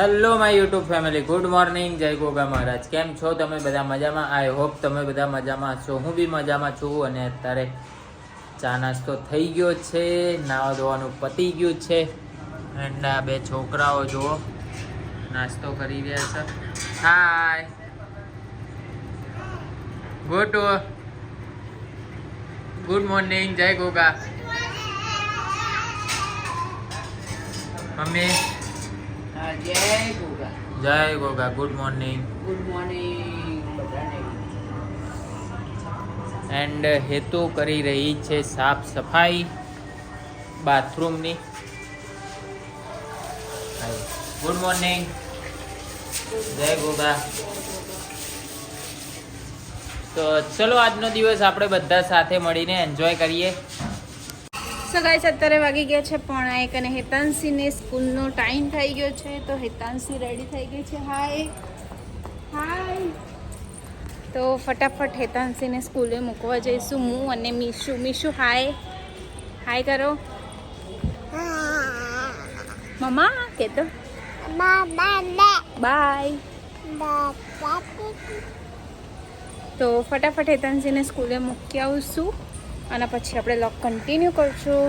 Hello my YouTube family, good morning, જય ગોગા મહારાજ. કેમ છો તમે બધા? મજામાં? આઈ હોપ તમે બધા મજામાં છો. હું બી મજામાં છું. અને અત્યારે ચા નાસ્તો થઈ ગયો છે, નાવા ધોવાનું પતી ગયું છે. એન્ડ આ બે છોકરાઓ જુઓ નાસ્તો કરી રહ્યા છે. હાય ગુડ મોર્નિંગ, જય ગોગા. મમ્મી જય ગોગા, ગુડ મોર્નિંગ. એન્ડ હેતુ કરી રહી છે સાફ સફાઈ બાથરૂમની. ગુડ મોર્નિંગ, જય ગોગા. તો ચલો આજનો દિવસ આપણે બધા સાથે મળીને એન્જોય કરીએ. સો ગાઈસ, અત્યારે વાગી ગયા છે 1:30 અને હેતાંશીને સ્કૂલનો ટાઈમ થઈ ગયો છે. તો હેતાંશી રેડી થઈ ગઈ છે. હાય. તો ફટાફટ હેતાંશીને સ્કૂલે મૂકવા જઈશું હું અને મીશુ. હાય કરો મમ્મા કે તો બાય. તો ફટાફટ હેતાંશીને સ્કૂલે મૂકી આવશું અને પછી આપણે લોક કન્ટિન્યુ કરશું.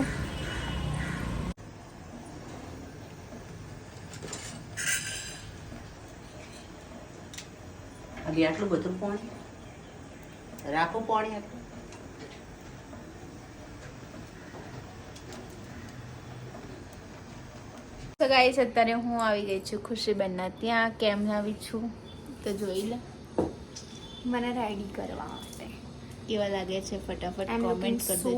હજી આટલું બધું પાણી રાખો, પાણી આટલું. તો ગાઈસ, અત્યારે હું આવી ગઈ છું ખુશીબેનના ત્યાં. કેમ આવી છું તો જોઈ લે. મને રેડી કરવા માટે કેવા લાગે છે ફટાફટ કોમેન્ટ કરી દેજો.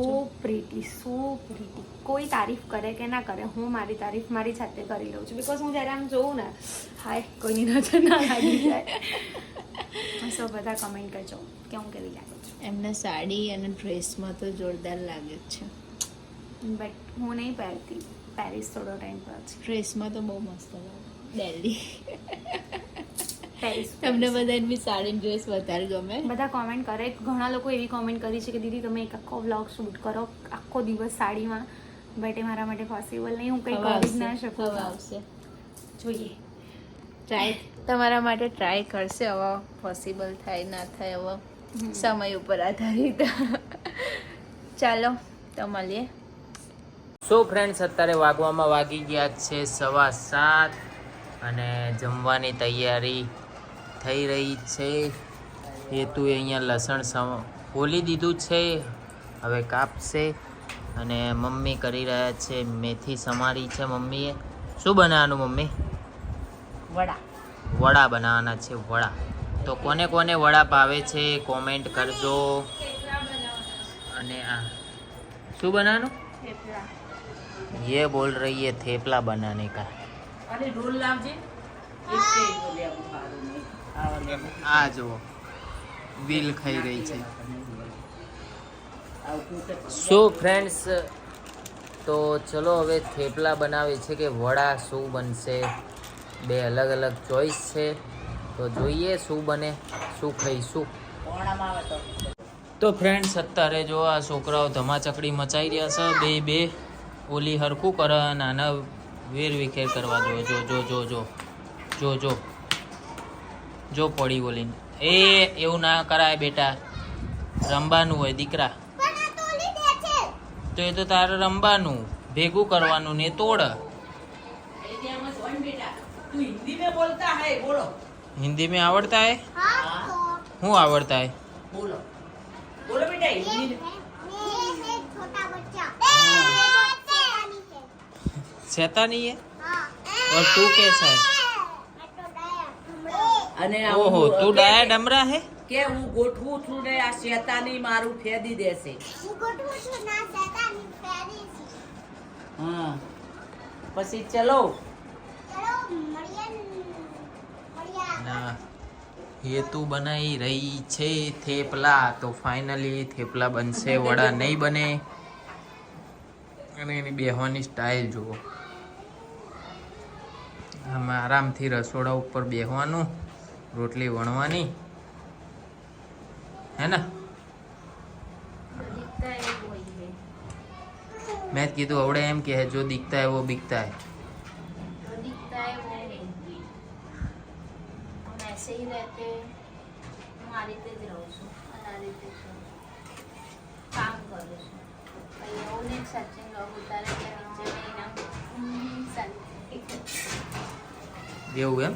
સો પ્રીટી. કોઈ તારીફ કરે કે ના કરે, હું મારી તારીફ મારી જાતે કરી લઉં છું. બિકોઝ હું જ્યારે આમ જોઉં ને, હાય કોઈની નજર ના લાગી જાય. સો બધા કમેન્ટ કરજો કે હું કેવી લાગુ છું. એમને સાડી અને ડ્રેસમાં તો જોરદાર લાગે છે, બટ હું નહીં પહેરતી. પેરિસ થોડો ટાઈમ પછી. ડ્રેસમાં તો બહુ મસ્ત લાગે. દિલ્હી તમને બધાને બી સાડી ડ્રેસ વધારે ગમે. બધા કોમેન્ટ કરે. ઘણા લોકો એવી કોમેન્ટ કરી છે કે દીદી તમે એક આખો વ્લોગ શૂટ કરો આખો દિવસ સાડીમાં, બટ એ મારા માટે પોસિબલ નહીં. હું કંઈ કરી જ ના શકું. આવશે, જોઈએ. ટ્રાય તમારા માટે ટ્રાય કરશે. હવે પોસિબલ થાય ના થાય હવે સમય ઉપર આધારિત. ચાલો તો મળીએ. સો ફ્રેન્ડ્સ, અત્યારે વાગવામાં વાગી ગયા છે 7:15 અને જમવાની તૈયારી થઈ રહી છે. હેતુએ અહીંયા લસણ ફોલી દીધું છે, હવે કાપશે. અને મમ્મી કરી રહ્યા છે મેથી સમારી છે મમ્મીએ. શું બનાવવાનું મમ્મી? વડા બનાવવાના છે, વડા. તો કોને કોને વડા ભાવે છે કોમેન્ટ કરજો. અને આ શું બનાવવાનું? ये बोल रही है थेपला बनाने का. અરે રોલ લાવજે. આ જો વિલ ખાઈ રહી છે. સો ફ્રેન્ડ્સ, તો ચલો હવે થેપલા બનાવે છે કે વડા, શું બનશે? બે અલગ અલગ ચોઈસ છે, તો જોઈએ શું બને, શું ખાઈશું. તો ફ્રેન્ડ્સ, અત્યારે જો આ છોકરાઓ ધમાચકડી મચાઈ રહ્યા છે. બે ઓલી હરખું કરે અને આના વેર વિખેર કરવા દો. જો પડી બોલીને. એવું ના કરાય બેટા, રમવાનું હોય દીકરા. તો એ તો તારે રમવાનું, ભેગું કરવાનું ને તોડ. हिंदी में आवड़ता है? हूँ आवड़ता है? બોલો બેટા. હિન્દી शैतानी है? और तू कैसा है? અને ओहो, तू डाया डमरा है? કે હું ગોઠવું છું ને આ શેતાની મારું ફેદી દેશે. હા, પછી ચલો. ના, હેતુ બનાવી રહી છે થેપલા. તો ફાઇનલી થેપલા બનશે, વડા નહીં બને. અને એની બેહવાની સ્ટાઇલ જુઓ. આમાં આરામથી રસોડા ઉપર બેહવાનું, રોટલી વણવાની, હે ને? મેં કીધું આવડે એમ કે જો દિખતા है वो बिकता है. ऐसे ही रहते हैं હું આ રીતે જ રહું છું અને આ રીતે છું કામ કરું છું કઈ એવું નહીં સચિન લોગ ઉતારે કે નીચે મહિના એવું એમ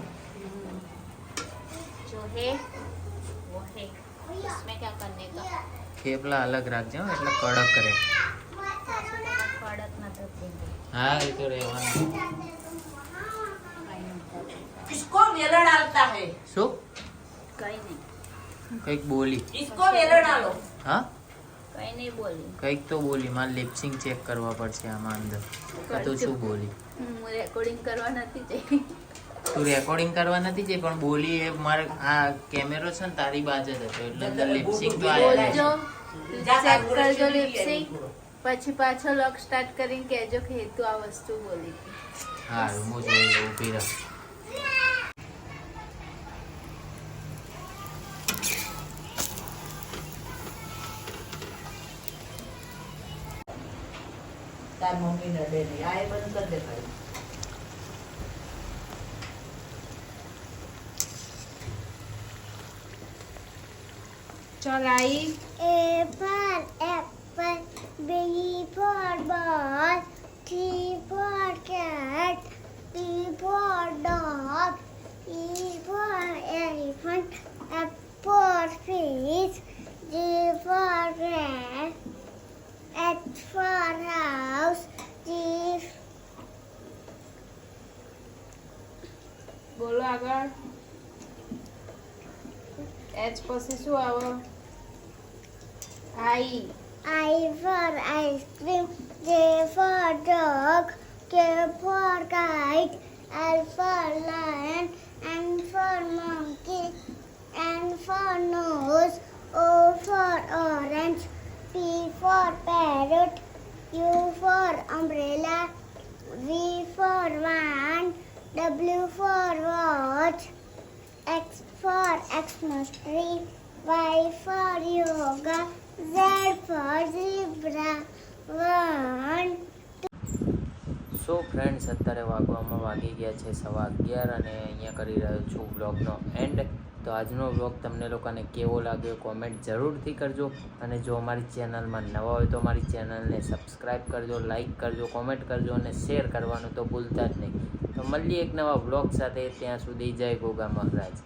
जो है वो है इसमें क्या करने का થેપલા અલગ રાખજો હો, એટલે કડક કરે. कड़क ना तो હા એ તો રહેવાનું. इसको वेलण डालता है. શું कहीं नहीं કંઈક બોલી? इसको वेलण डालो. હા कहीं नहीं बोली કંઈક તો બોલી. મારે લિપસિંગ ચેક કરવા પડશે આમાં અંદર કે તું શું બોલી. હું રેકોર્ડિંગ કરવા નથી જઈ તું રેકોર્ડિંગ કરવા નથી જઈ પણ બોલી એ મારે આ કેમેરો છે ને તારી બાજુ જ હતો એટલે અંદર લિપસિંગ તો આવ્યા બોલજો જા ચેક ગુરુ કરજો સુધી લિપસિંગ પછી પાછો લોક સ્ટાર્ટ કરીને કહેજો કે હેતુ આ વસ્તુ બોલી હતી હા હું જોઈ લઉં ઊભી રહ. तार मम्मी ने दे दी आए बंद कर दे भाई. चल आई A for apple, B for ball, C for cat, D for dog, E for elephant, F for fish, G for rat, H for house, G બોલો આગળ એચ પછી શું આવે આઈ I for ice cream, J for dog, K for kite, L for lion, N for monkey, N for nose, O for orange, P for parrot, U for umbrella, V for van, W for watch, X for Xmas tree, Y for yoga, Z for zebra, 1. So friends અત્યારે વાગવામાં વાગી ગયા છે 11:15 અને અહીંયા કરી રહ્યો છું વ્લોગનો and. તો આજનો વ્લોગ તમને લોકોને કેવો લાગ્યો કોમેન્ટ જરૂરથી કરજો અને જો અમારી ચેનલમાં નવા હોય તો અમારી ચેનલને સબસ્ક્રાઈબ કરજો, લાઈક કરજો, કોમેન્ટ કરજો અને શેર કરવાનું તો ભૂલતા જ નહીં. તો મળીએ એક નવા વ્લોગ સાથે. ત્યાં સુધી જય ગોગા મહારાજ.